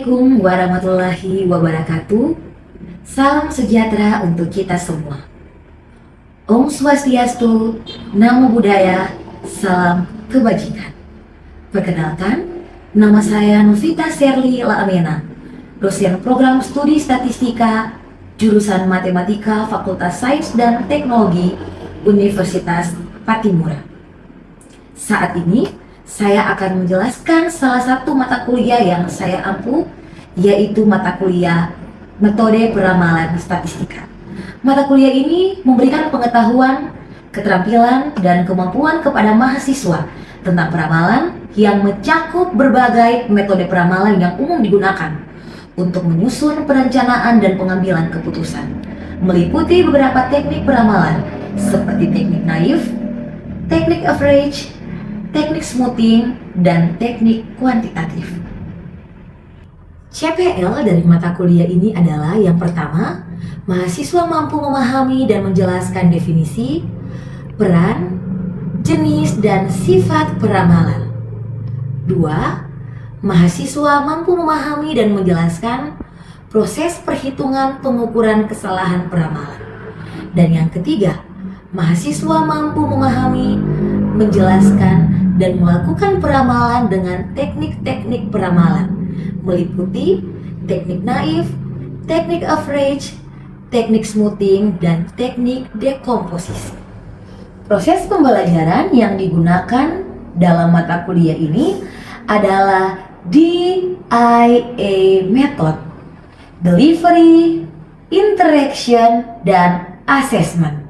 Assalamualaikum warahmatullahi wabarakatuh. Salam sejahtera untuk kita semua. Om Swastiastu, Namo Buddhaya, salam kebajikan. Perkenalkan, nama saya Novita Sherly Laamena, dosen program studi statistika, jurusan Matematika Fakultas Sains dan Teknologi Universitas Patimura. Saat ini, saya akan menjelaskan salah satu mata kuliah yang saya ampu, yaitu mata kuliah Metode Peramalan Statistika. Mata kuliah ini memberikan pengetahuan, keterampilan, dan kemampuan kepada mahasiswa tentang peramalan yang mencakup berbagai metode peramalan yang umum digunakan untuk menyusun perencanaan dan pengambilan keputusan, meliputi beberapa teknik peramalan seperti teknik naif, teknik average, teknik smoothing, dan teknik kuantitatif. CPL dari mata kuliah ini adalah yang pertama, mahasiswa mampu memahami dan menjelaskan definisi, peran, jenis, dan sifat peramalan. 2. Mahasiswa mampu memahami dan menjelaskan proses perhitungan pengukuran kesalahan peramalan. Dan yang ketiga, mahasiswa mampu memahami, menjelaskan, dan melakukan peramalan dengan teknik-teknik peramalan, meliputi teknik naif, teknik average, teknik smoothing, dan teknik dekomposisi. Proses pembelajaran yang digunakan dalam mata kuliah ini adalah DIA method, delivery, interaction, dan assessment.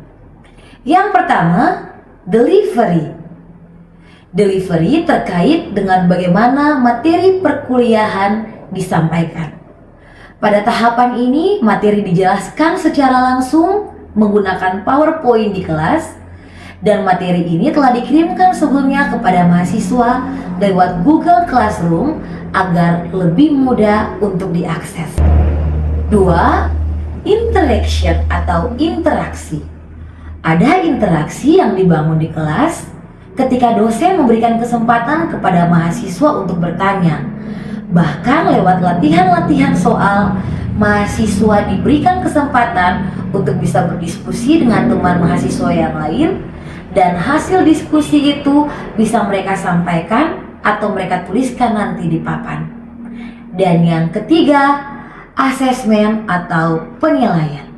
Yang pertama, delivery. Delivery terkait dengan bagaimana materi perkuliahan disampaikan. Pada tahapan ini, materi dijelaskan secara langsung menggunakan PowerPoint di kelas, dan materi ini telah dikirimkan sebelumnya kepada mahasiswa lewat Google Classroom agar lebih mudah untuk diakses. 2. Interaction atau interaksi. Ada interaksi yang dibangun di kelas ketika dosen memberikan kesempatan kepada mahasiswa untuk bertanya. Bahkan lewat latihan-latihan soal, mahasiswa diberikan kesempatan untuk bisa berdiskusi dengan teman mahasiswa yang lain, dan hasil diskusi itu bisa mereka sampaikan atau mereka tuliskan nanti di papan. Dan yang ketiga, asesmen atau penilaian.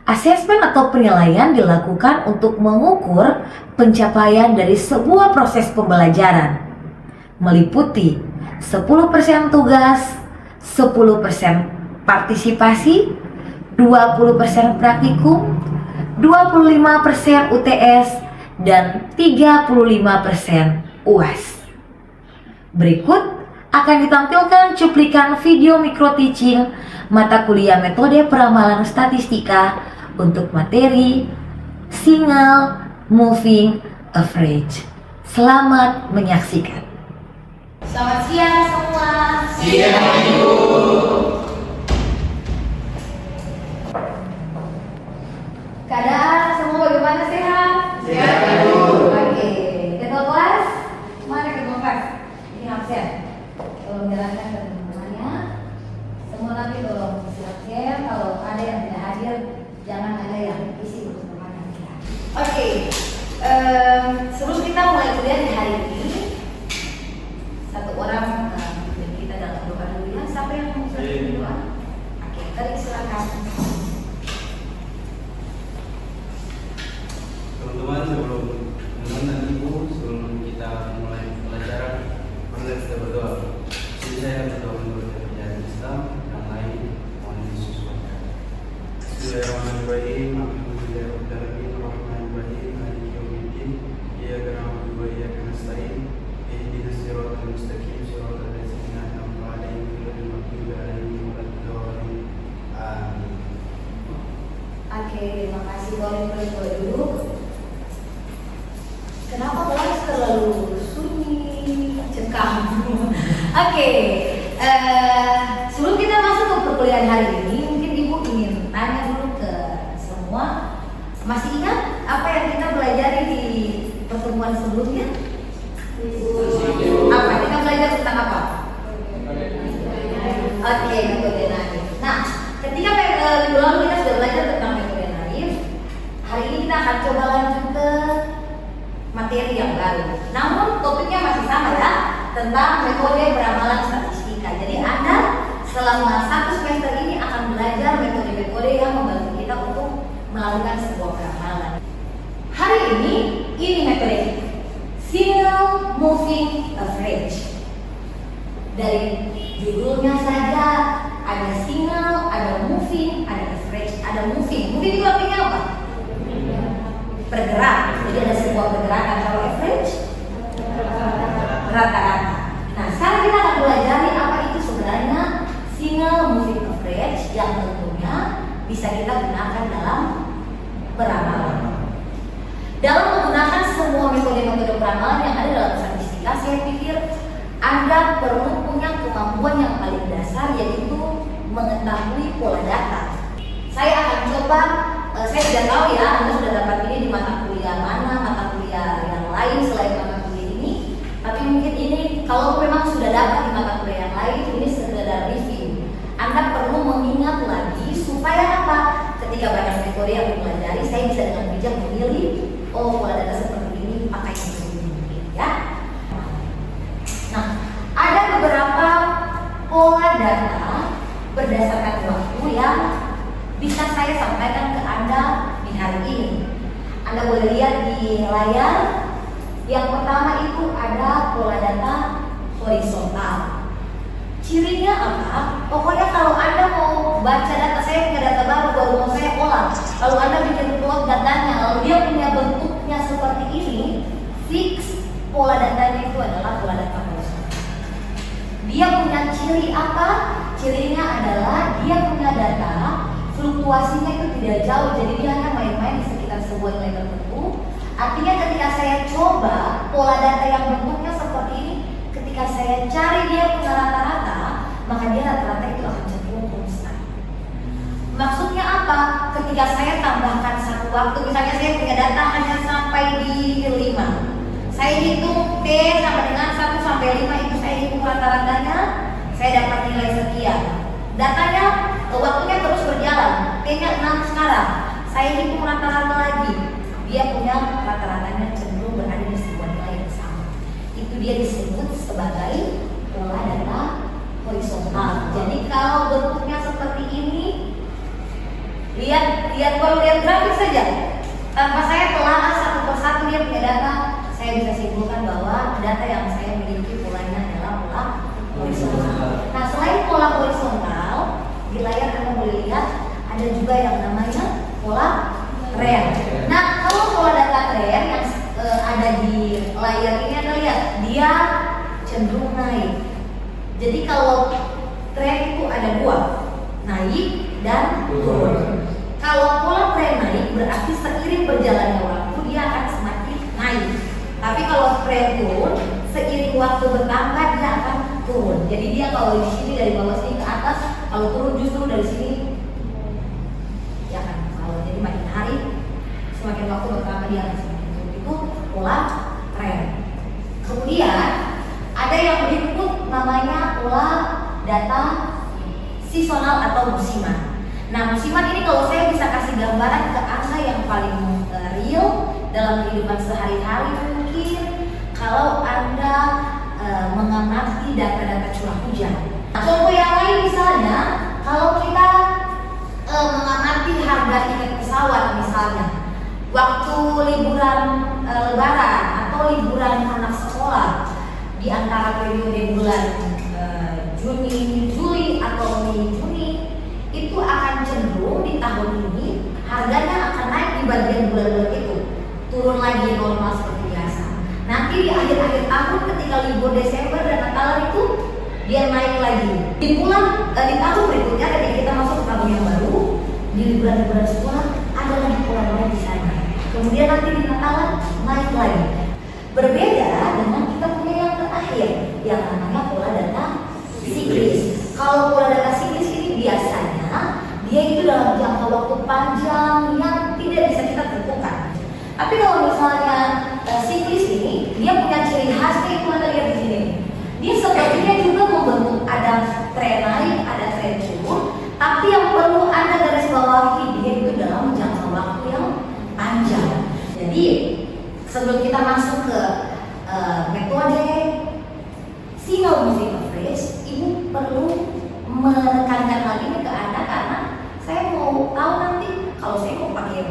Asesmen atau penilaian dilakukan untuk mengukur pencapaian dari sebuah proses pembelajaran, meliputi 10% tugas, 10% partisipasi, 20% praktikum, 25% UTS, dan 35% UAS. Berikut akan ditampilkan cuplikan video micro teaching mata kuliah metode peramalan statistika untuk materi single moving average. Selamat menyaksikan. Selamat siang semua. Siang Ibu. Keadaan semua bagaimana, sehat? Sehat Ibu. Oke. Ketua kelas? Mana ketua kelas? Ini absen. Tolong jalankan ke teman-temannya. Semua nanti tolong isi absen. Kalau ada yang tidak hadir, jangan ada yang isi untuk teman-teman. Oke. Sebelum kita mulai kuliah di hari ini, satu orang memimpin kita dalam doa dulu ya. Siapa yang mau memimpin doa? Oke, tadi silakan. Teman-teman, sebelum dan Ibu, sebelum kita mulai pelajaran, mari kita berdoa. Jadi saya berdoa menurut ajaran Islam yang lain mohon disesuaikan. Bismillahirrahmanirrahim. Alhamdulillahirobbilalamin. Arrahmanirrahim. Maliki yaumiddin. Iyyaka na'budu wa iyyaka nasta'in. Ihdinas siratal mustaqim. Siratal ladzina an'amta 'alaihim ghairil maghdubi 'alaihim waladdallin. Amin. Oke, terima kasih. Boleh dulu. Kenapa kelas terlalu sunyi, cekam? Oke, sebelum kita masuk ke perkuliahan hari ini, mungkin Ibu ingin tanya dulu ke semua. Masih ingat apa yang kita pelajari di pertemuan sebelumnya? Apa? Kita belajar tentang apa? Oke, metode naif. Nah, ketika minggu lalu kita sudah belajar tentang metode naif, hari ini kita akan coba lanjut ke materi yang baru. Namun topiknya masih sama ya, tentang metode peramalan statistika. Jadi Anda selama satu semester ini akan belajar metode-metode yang membantu kita untuk melakukan sebuah peramalan. Hari ini metode single moving average. Dari judulnya saja ada single, ada moving, ada average, ada moving. Moving itu artinya apa? Bergerak. Jadi ada sebuah pergerakan. Kalau average rata-rata. Nah, sekarang kita akan belajar apa itu sebenarnya single moving average yang tentunya bisa kita gunakan dalam peramalan. Dalam menggunakan semua metode-metode peramalan yang ada dalam statistika, saya pikir Anda perlu punya kemampuan yang paling dasar, yaitu mengetahui pola data. Saya akan coba, saya tidak tahu ya Anda sudah dapat ini di mata kuliah mana, mata kuliah yang lain selain mata kuliah ini. Tapi mungkin ini kalau memang sudah dapat di mata kuliah yang lain, ini sekedar review. Anda perlu mengingat lagi supaya apa? Ketika banyak metode yang dipelajari, saya bisa dengan bijak memilih, oh pola data seperti ini pakai seperti ini, ya. Nah, ada beberapa pola data berdasarkan waktu yang bisa saya sampaikan ke Anda di hari ini. Anda boleh lihat di layar. Yang pertama itu ada pola data horizontal. Cirinya apa? Pokoknya kalau Anda mau baca data, saya punya data baru mau saya olah. Kalau Anda bikin plot datanya, kalau dia punya bentuknya seperti ini, fix pola datanya itu adalah pola data horizontal. Dia punya ciri apa? Cirinya adalah dia punya data, fluktuasinya itu tidak jauh, jadi dia hanya main-main di sekitar sebuah nilai tertentu. Artinya ketika saya coba pola data yang bentuknya seperti ini, ketika saya cari dia punya rata-rata, maka dia rata-rata itu akan cenderung konstan. Maksudnya apa? Ketika saya tambahkan satu waktu, misalnya saya punya data hanya sampai di 5, saya hitung T sama dengan 1 sampai 5 itu saya hitung rata-ratanya, saya dapat nilai sekian. Datanya waktunya terus berjalan, T-nya 6 sekarang, saya hitung rata-rata lagi, dia punya rata-ratanya cenderung berada di sebuah nilai yang sama. Itu dia disebut sebagai pola data horizontal. Jadi kalau bentuknya seperti ini, lihat grafik saja. Tanpa saya telaah satu persatu dia punya data, saya bisa simpulkan bahwa data yang saya miliki polanya adalah pola horizontal. Nah, selain pola horizontal, di layar Anda boleh lihat ada juga yang namanya pola trend. Nah, kalau pola data trend yang ada di layar ini Anda lihat, dia cenderung naik. Jadi kalau tren itu ada dua, naik dan turun. Kalau pola tren naik berarti seiring berjalannya waktu dia akan semakin naik. Tapi kalau tren turun, seiring waktu bertambah dia akan turun. Jadi dia kalau di sini dari bawah sini ke atas, kalau turun justru dari sini ya kan. Kalau jadi makin hari semakin waktu bertambah dia akan semakin turun. Itu pola tren. Kemudian ada yang berikut namanya pola data seasonal atau musiman. Nah, musiman ini kalau saya bisa kasih gambaran ke Anda yang paling real dalam kehidupan sehari-hari, mungkin kalau Anda mengamati data-data curah hujan. Contoh yang lain misalnya, kalau kita mengamati harga tiket pesawat misalnya, waktu liburan lebaran atau liburan anak sekolah di antara periode bulan Juni, Juli atau Mei, Juni, itu akan cenderung di tahun ini harganya akan naik di bagian bulan-bulan itu, turun lagi normal seperti biasa. Nanti di akhir-akhir tahun ketika libur Desember dan Natal itu dia naik lagi. Di tahun berikutnya ketika kita masuk ke tahun yang baru, di liburan-liburan sekolah ada lagi pola di sana. Kemudian nanti di Natalan naik lagi. Berbeda dengan kita punya yang terakhir yang namanya pola data siklis. Kalau pola data siklis ini biasanya dia itu dalam jangka waktu panjang yang tidak bisa kita tentukan. Tapi kalau misalnya siklis ini dia punya ciri khasnya itu Anda lihat di sini. Dia sepertinya juga membentuk ada tren naik, ada menekankan hal ini ke Anda karena saya mau tahu nanti kalau saya mau pakai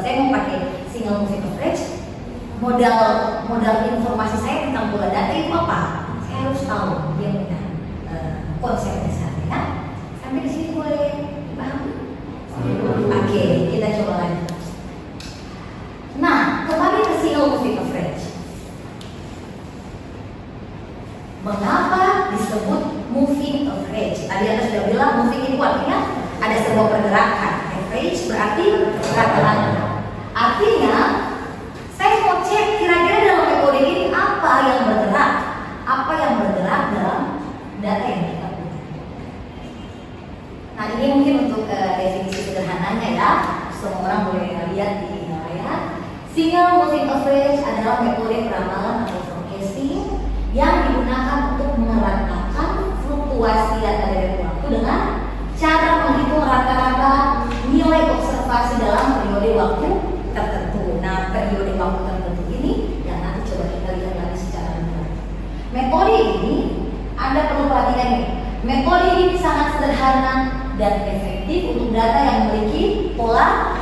saya mau pakai single moving average, modal informasi saya tentang pola data itu apa? Saya harus tahu dia punya konsep dasarnya. Ya? Sampai di sini boleh dipahami? Oke, kita coba lanjut. Nah, kembali ke single moving average. Mengapa disebut moving average? Tadi Anda sudah bilang moving itu artinya ada sebuah pergerakan. Average berarti rata-rata. Artinya, saya mau cek kira-kira dalam metode ini apa yang bergerak dalam data yang kita punya. Nah, ini mungkin untuk definisi sederhananya ya. Semua orang boleh lihat di layar. Single moving average adalah metode peramalan atau forecasting yang digunakan untuk meratakan fluktuasi data dari waktu dengan cara menghitung rata-rata nilai observasi dalam periode waktu tertentu. Nah, periode waktu tertentu ini yang nanti coba kita lihat lagi secara lebih. Metode ini Anda perlu perhatikan ini. Metode ini sangat sederhana dan efektif untuk data yang memiliki pola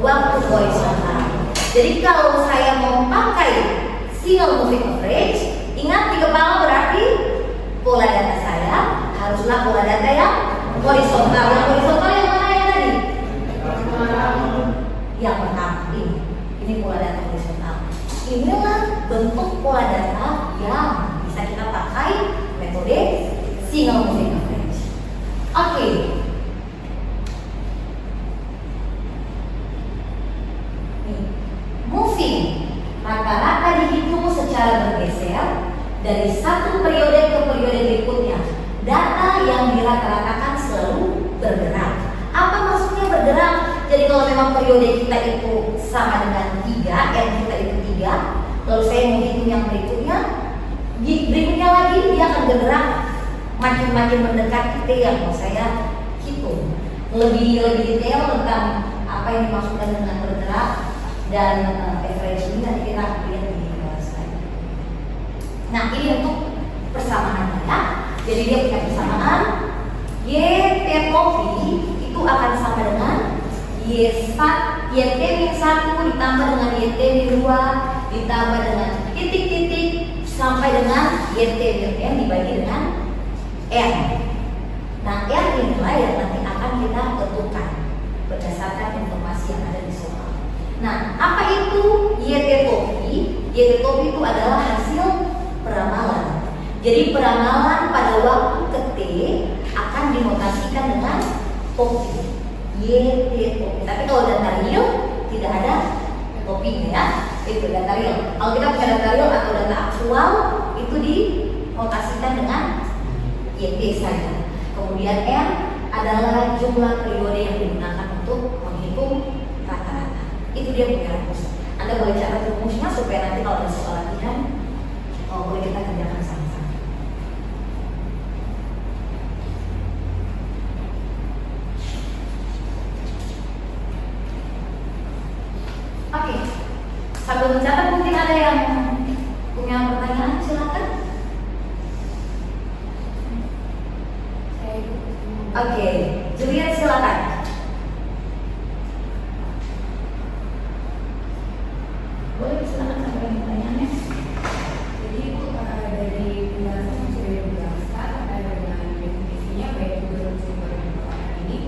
waktu horizontal. Jadi kalau saya mau pakai single moving average, ingat di kepala berarti pola data saya haruslah pola data yang horizontal. Yang horizontal yang mana yang tadi? Yang pertama ini pola data horizontal. Inilah bentuk pola data yang bisa kita pakai metode single moving average. Oke. Moving rata-rata dihitung secara bergeser dari satu periode ke periode berikutnya. Data yang dirata-ratakan selalu bergerak. Apa maksudnya bergerak? Jadi kalau memang periode kita itu sama dengan 3, yang kita itu 3, lalu saya mau hitung yang berikutnya lagi dia akan bergerak makin mendekati T yang mau saya hitung. Lebih detail tentang apa yang dimaksudkan dengan bergerak dan average ini nanti kita lihat di slide. Nah, ini untuk persamaannya ya. Jadi dia punya persamaan YT topi itu akan sama dengan YT-1 ditambah dengan YT-2 ditambah dengan titik-titik sampai dengan YT-N dibagi dengan N. Nah, N inilah yang nanti akan kita tentukan berdasarkan informasi yang ada di soal. Nah, apa itu YT topi? YT topi itu adalah hasil peramalan. Jadi peramalan pada waktu ke T akan dinotasikan dengan topi. YT topi. Tapi kalau data real tidak ada topinya ya. Itu data real. Kalau kita punya data real atau data aktual itu dinotasikan dengan YT saja. Kemudian R adalah jumlah periode yang digunakan untuk menghitung rata-rata. Itu dia punya rumus. Anda boleh catat rumusnya supaya nanti kalau ada soal latihan boleh kita kerjakan sama-sama. Oke, sambil mencatat mungkin ada yang punya pertanyaan, silakan. Oke, Juliet silakan. Boleh silakan sampaikan pertanyaannya. Jadi itu dari penjelasan yang sudah dijelaskan dengan definisinya baik juga sumber informasi ini.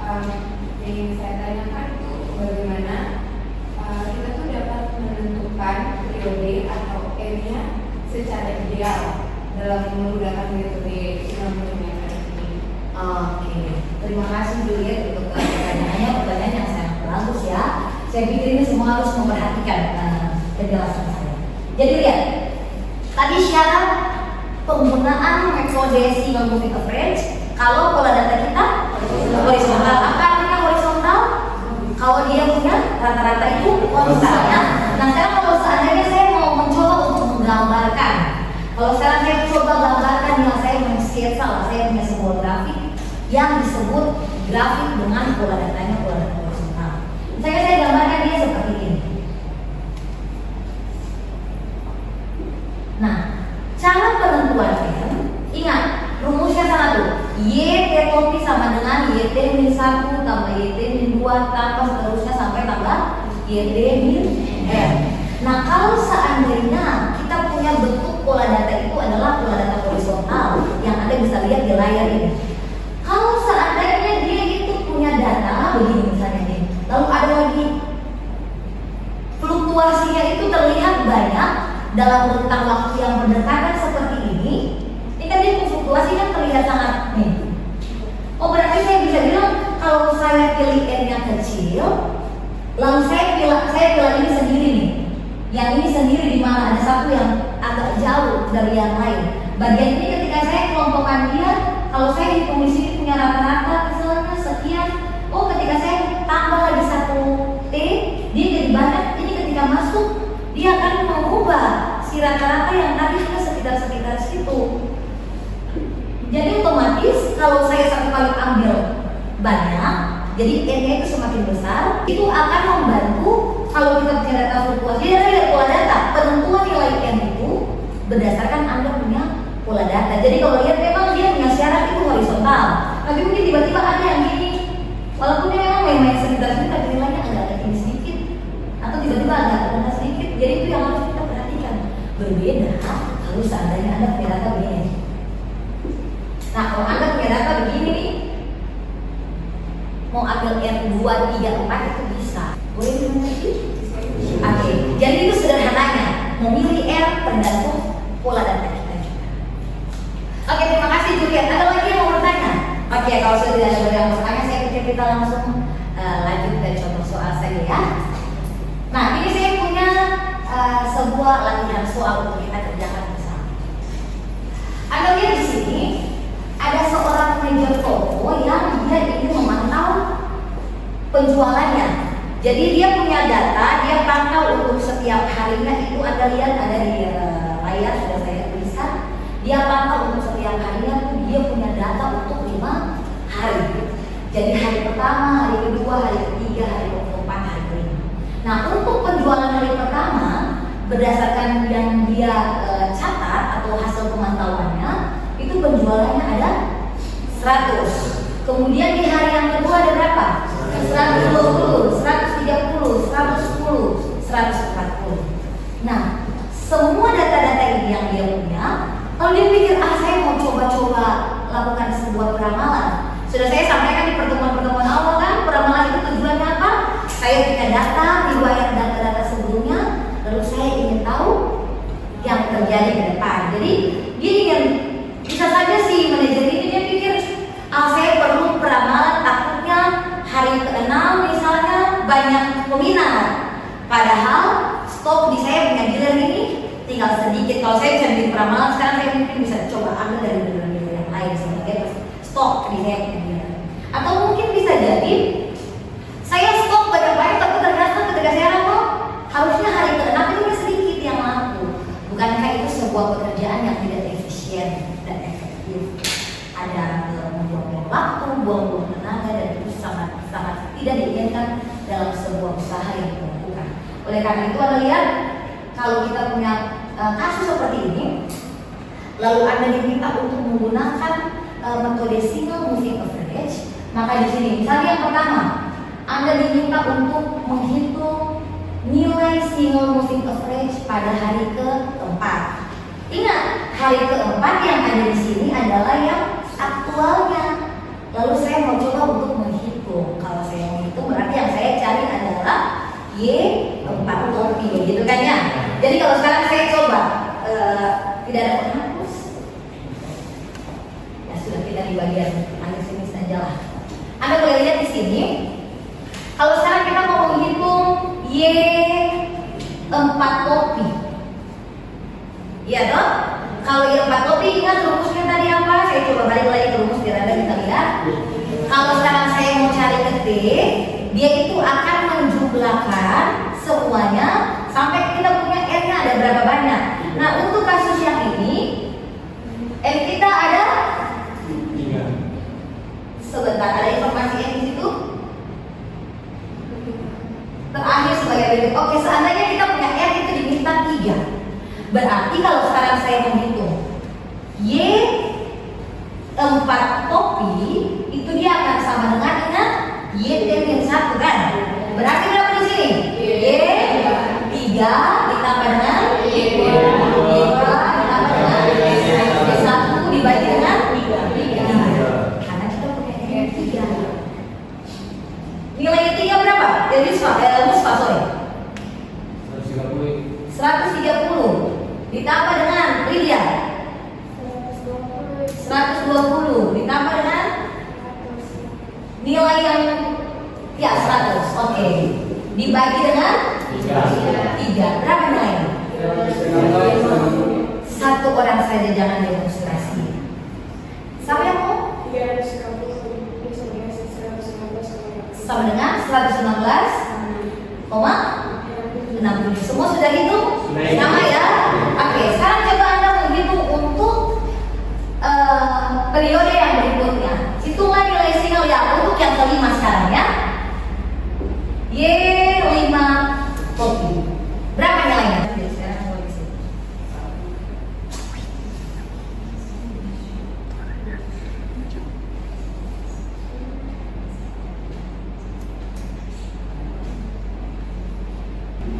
Yang ingin saya tanyakan itu bagaimana kita tuh dapat menentukan periode atau M-nya secara ideal dalam menggunakan metode single-moving average ini. Oke, terima kasih Juliet untuk pertanyaannya, pertanyaan yang sangat bagus ya. Saya pikir ini semua harus memperhatikan penjelasan saya. Jadi lihat, tadi syarat penggunaan metode single moving average kalau pola data kita horizontal. Apa artinya horizontal? Kalau dia punya rata-rata itu misalnya. Nah sekarang kalau seandainya saya mau mencoba untuk menggambarkan, kalau sekarang saya coba gambarkan yang saya men-sketsa, saya punya sebuah grafik yang disebut grafik dengan pola datanya pola data horizontal. Saya gambarkan dia seperti ini. Nah, cara penentuan M, ingat rumusnya satu, YT Y topi sama dengan YT min 1 tambah YT min 2 tambah seterusnya sampai tambah YT min R. Nah, kalau seandainya kita punya bentuk pola data itu adalah pola data horizontal yang Anda bisa lihat di layar ini. Kalau seandainya dia itu punya data begini misalnya nih, lalu ada lagi fluktuasinya itu terlihat banyak dalam rentang waktu yang berdekatan seperti ini kan dia fluktuasi kan terlihat sangat nih. Oh, berarti saya bisa bilang kalau saya pilih N-nya kecil, lalu saya pilih ini sendiri nih. Yang ini sendiri di mana ada satu yang agak jauh dari yang lain. Bagian ini ketika saya kelompokkan dia, kalau saya hitung di sini punya rata-rata misalnya sekian. Oh, ketika saya tambah lagi satu T, dia jadi banyak. Ini ketika masuk, dia akan mengubah si rata-rata yang tadi sudah sekitar situ. Jadi otomatis kalau saya satu kali ambil banyak, jadi N-nya itu semakin besar, itu akan membantu kalau kita punya data fluktuasi. Jadi dari pola data, penentuan nilai N itu berdasarkan Anda punya pola data. Jadi kalau lihat memang dia punya syarat itu horizontal, tapi mungkin tiba-tiba ada yang gini, walaupun dia memang main-main sekitar nilainya agak tinggi sedikit, atau tiba-tiba agak rendah sedikit. Jadi itu yang harus kita perhatikan. Berbeda kalau seandainya Anda punya data begini. Nah, kalau Anda punya data begini nih, mau ambil R2, 3, 4 itu bisa. Boleh dimengerti? Oke, jadi itu sederhananya. Memilih R tergantung pola data kita juga. Oke, terima kasih Juliet. Ada lagi yang mau bertanya? Oke, kalau sudah tidak ada yang bertanya, saya pikir kita langsung lanjut ke contoh soal saja ya. Nah, ini saya punya sebuah latihan soal untuk kita kerjakan bersama. Anda lihat di sini. Ada seorang manajer toko yang dia ingin memantau penjualannya. Jadi dia punya data, dia pantau untuk setiap harinya itu. Anda lihat ada di layar sudah saya tuliskan. Dia pantau untuk setiap harinya itu dia punya data untuk 5 hari. Jadi hari pertama, hari kedua, hari ketiga, hari keempat, hari kelima. Nah, untuk penjualan hari pertama berdasarkan yang dia catat atau hasil pemantauannya, itu penjualannya ada 100. Kemudian di hari yang kedua ada berapa? 120, 130, 110, 140. Nah, semua data-data ini yang dia punya, kalau dia pikir, saya mau coba-coba lakukan sebuah peramalan. Sudah saya sampaikan di pertemuan-pertemuan awal kan, peramalan itu tujuannya apa? Saya punya data, riwayat data-data sebelumnya, lalu saya ingin tahu yang terjadi ke depan. Jadi dia ingin, bisa saja si manajer ini dia pikir, saya perlu peramalan takutnya hari ke-6 misalnya banyak peminat. Padahal stok di saya punya dealer ini tinggal sedikit. Kalau saya bisa bikin peramalan sekarang, saya mungkin bisa coba ambil dari dealer-dealer yang lain sebagai stok di saya punya dealer. Atau mungkin bisa jadi saya stok banyak-banyak, tapi ternyata ketika saya rampung harusnya hari ke-6 itu udah sedikit yang laku. Bukankah itu sebuah pekerjaan yang tidak efisien dan efektif? Ada membuang waktu, buang-buang tenaga, dan itu sangat tidak diinginkan dalam sebuah usaha yang kita lakukan. Oleh karena itu Anda lihat, kalau kita punya kasus seperti ini, lalu Anda diminta untuk menggunakan metode single moving average, maka di sini misalnya yang pertama, Anda diminta untuk menghitung nilai single moving average pada hari ke-4. Ingat, hari ke-4 yang ada di sini adalah yang aktualnya. Lalu saya mau coba untuk menghitung. Kalau saya menghitung berarti yang saya cari adalah Y4 topi, gitu kan ya. Jadi kalau sekarang saya coba tidak ada penghapus. Ya sudah, kita di bagian akhir sini saja lah. Anda boleh lihat di sini. Kalau sekarang kita mau menghitung Y4 topi. Iya dong? Kalau Y4 topi, ingat rumusnya tadi apa? Saya coba balik lagi ke rumus biar Anda bisa lihat. Kalau sekarang saya mau cari ke T, dia itu akan menjumlahkan semuanya sampai kita punya N-nya ada berapa banyak. Nah, untuk kasus yang ini, N kita ada 3. Sebentar, ada informasi N di situ? Terakhir sebagai berikut. Oke, seandainya kita punya R itu diminta 3. Berarti kalau sekarang saya menghitung Y4 topi 1 kan? Berarti berapa di sini? Y 3 ditambah dengan Y 2 ditambah dengan Y 1 dibagi dengan 3. Karena kita punya Y 3. Nilai Y 3 berapa? Jadi Musfa, sorry. 130 ditambah dengan Lydia 120 ditambah dengan nilai yang ya 100. Oke. Dibagi dengan 3. Berapa nilainya? 1 orang saja, jangan demonstrasi. Siapa yang mau? Sama dengan 116,60. Semua sudah hitung? Sama ya? Oke, sekarang coba Anda menghitung untuk periode yang berikutnya. Hitunglah nilai single ya untuk yang kelima sekarang ya. Y5 kopi. Berapa nilainya? Sekarang mulai di sini.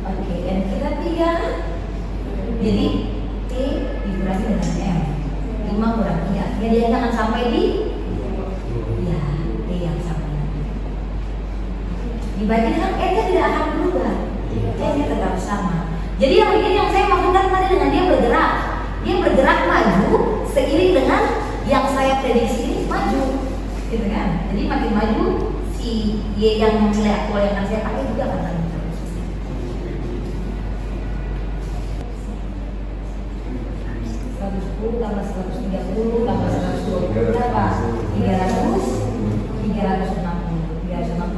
Oke, dan kita 3. Jadi T dikurangi dengan M. 5 kurang 3. Ya, dia akan sampai di ya, T yang sama. Dibagi dengan E-nya tidak akan berubah. E-nya tetap sama. Jadi yang ini yang saya maksudkan tadi dengan dia bergerak. Dia bergerak maju seiring dengan yang saya prediksi ini maju. Gitu kan? Jadi makin maju si Y yang nilai aktual yang saya pakai juga akan maju terus. Tambah 130 tambah 120 berapa? 360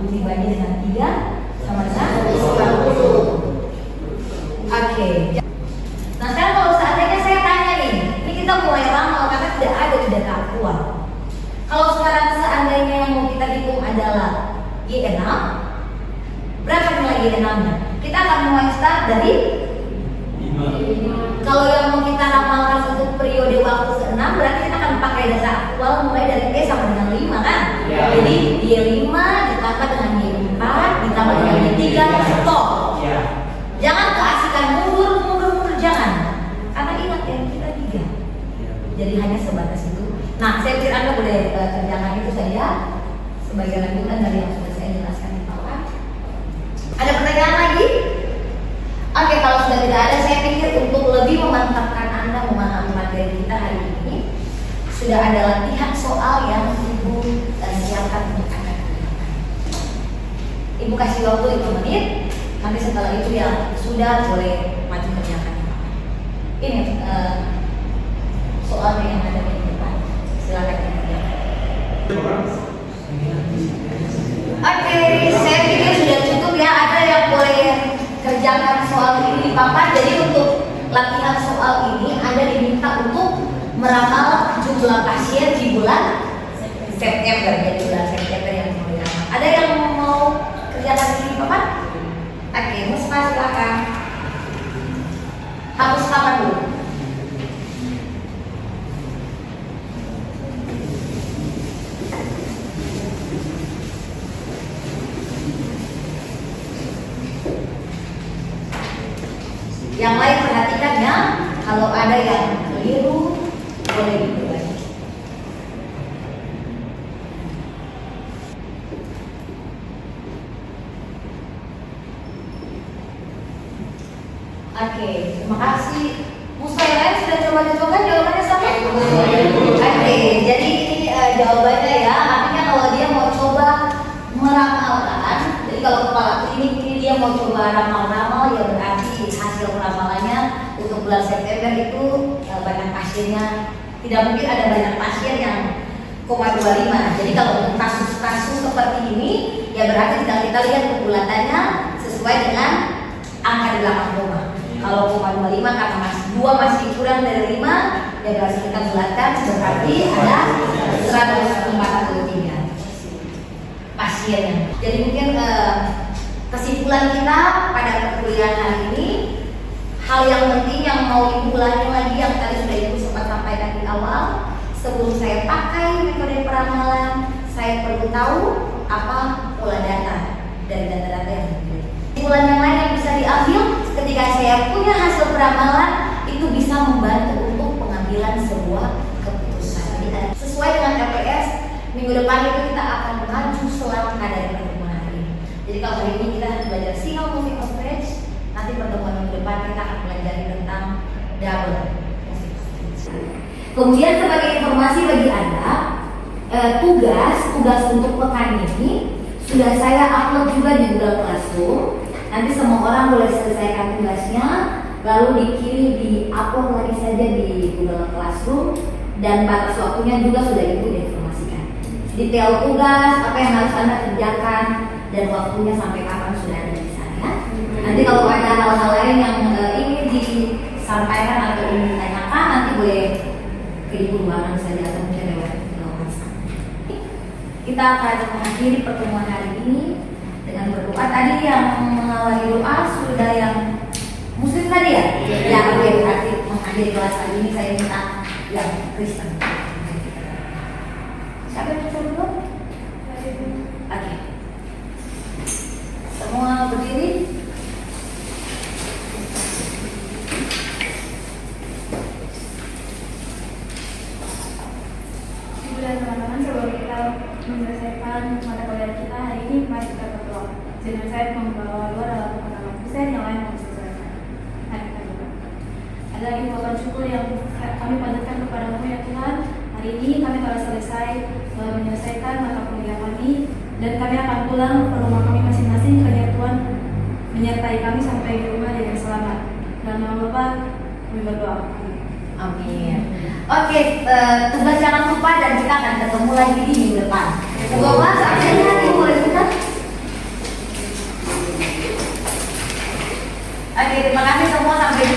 dibagi dengan 3 sama dengan 100. Oke. Nah sekarang kalau seandainya saya tanya nih, ini kita mulai ramal karena tidak ada data aktual. Kalau sekarang seandainya yang mau kita hitung adalah Y6, berapa nilai Y6-nya? Kita akan mulai start dari 5. Kalau yang mau kita ramalkan untuk periode waktu ke-6, berarti kita akan pakai data aktual mulai dari E sama dengan 5 kan? Ya. Jadi Y5 ditambah dengan Y4 ditambah dengan Y3 stop. Ya. Jangan keasikan mundur, jangan. Karena ingat ya kita 3. Jadi hanya sebatas itu. Nah, saya pikir Anda boleh kerjakan itu saja sebagai lanjutan dari yang sudah saya jelaskan di bawah. Ada pertanyaan lagi? Oke, kalau sudah tidak ada, saya pikir untuk lebih memantapkan Anda memahami materi kita hari ini, sudah ada latihan soal yang Ibu siapkan untuk Anda. Ibu kasih waktu 5 menit, nanti setelah itu yang sudah boleh maju kerjakan. Ini soalnya yang ada di depan, silakan dikerjakan. Oke, saya pikir sudah cukup ya. Ada yang boleh kerjakan soal ini di papan. Jadi untuk latihan soal ini Anda diminta untuk meramal jumlah pasien di bulan September. Jadi bulan September yang mau diramal. Ada yang mau kerjakan ini di papan? Oke, Musfa silakan. Hapus papan dulu. Yang lain perhatikan ya, kalau ada yang keliru boleh diperbaiki. Oke, terima kasih. Musa yang lain sudah coba-coba jawabannya sama? Oke, jadi ini jawabannya ya. Artinya kalau dia mau coba meramalkan, jadi kalau kepala klinik ini dia mau coba ramal-ramal, ya berarti hasil ramalannya untuk bulan September itu banyak pasiennya. Tidak mungkin ada banyak pasien yang 0,25. Jadi kalau untuk kasus-kasus seperti ini, ya berarti kita lihat kebulatannya sesuai dengan angka di belakang koma. Kalau 0,25 karena masih 2 masih kurang dari 5, ya berarti kita bulatkan berarti ada 143 pasiennya. Jadi mungkin kesimpulan kita pada perkuliahan hari ini, hal yang penting yang mau Ibu ulangi lagi yang tadi sudah Ibu sempat sampaikan di awal, sebelum saya pakai metode peramalan, saya perlu tahu apa pola data. dari data-data yang dipilih. Kesimpulan yang lain yang bisa diambil ketika saya punya hasil peramalan itu bisa membantu untuk pengambilan sebuah keputusan. Jadi sesuai dengan LPS, minggu depan itu kita akan maju selangkah dari pertemuan hari ini. Jadi kalau hari ini kita belajar single moving average, nanti pertemuan minggu depan kita akan belajar tentang double moving average. Kemudian sebagai informasi bagi Anda, tugas untuk pekan ini sudah saya upload juga di Google Classroom. Nanti semua orang boleh selesaikan tugasnya, lalu dikirim di upload lagi saja di Google Classroom, dan batas waktunya juga sudah Ibu informasikan. Detail tugas, apa yang harus Anda kerjakan, dan waktunya sampai kapan sudah ada di sana. Nanti kalau ada hal-hal lain yang ingin disampaikan atau ingin ditanyakan, nanti boleh ke Ibu ruangan saja atau mungkin lewat WhatsApp. Kita akan mengakhiri pertemuan hari ini dengan berdoa. Tadi yang mengawali doa sudah yang Muslim tadi ya? Ya, oke, berarti mengakhiri kelas hari ini saya minta yang Kristen. Siapa yang mau dulu? Oke. Semua berdiri. Ibu dan teman-teman, sebelum kita menyelesaikan mata kuliah kita hari ini, mari kita berdoa. Jangan saya membawa doa dalam pertama kuliah yang lain harus diselesaikan. Mari kita berdoa. Adalah Ibu Bapak syukur yang kami panjatkan kepada-Mu ya Tuhan. Hari ini kami telah selesai menyelesaikan mata kuliah kami, dan kami akan pulang ke rumah kami masing-masing. Kiranya Tuhan menyertai kami sampai di rumah dengan selamat. Dalam nama Bapa kami berdoa. Amin. Oke, tugas jangan lupa dan kita akan ketemu lagi di minggu depan. Semoga sampai nanti boleh kita. Oke, terima kasih semua sampai jumpa.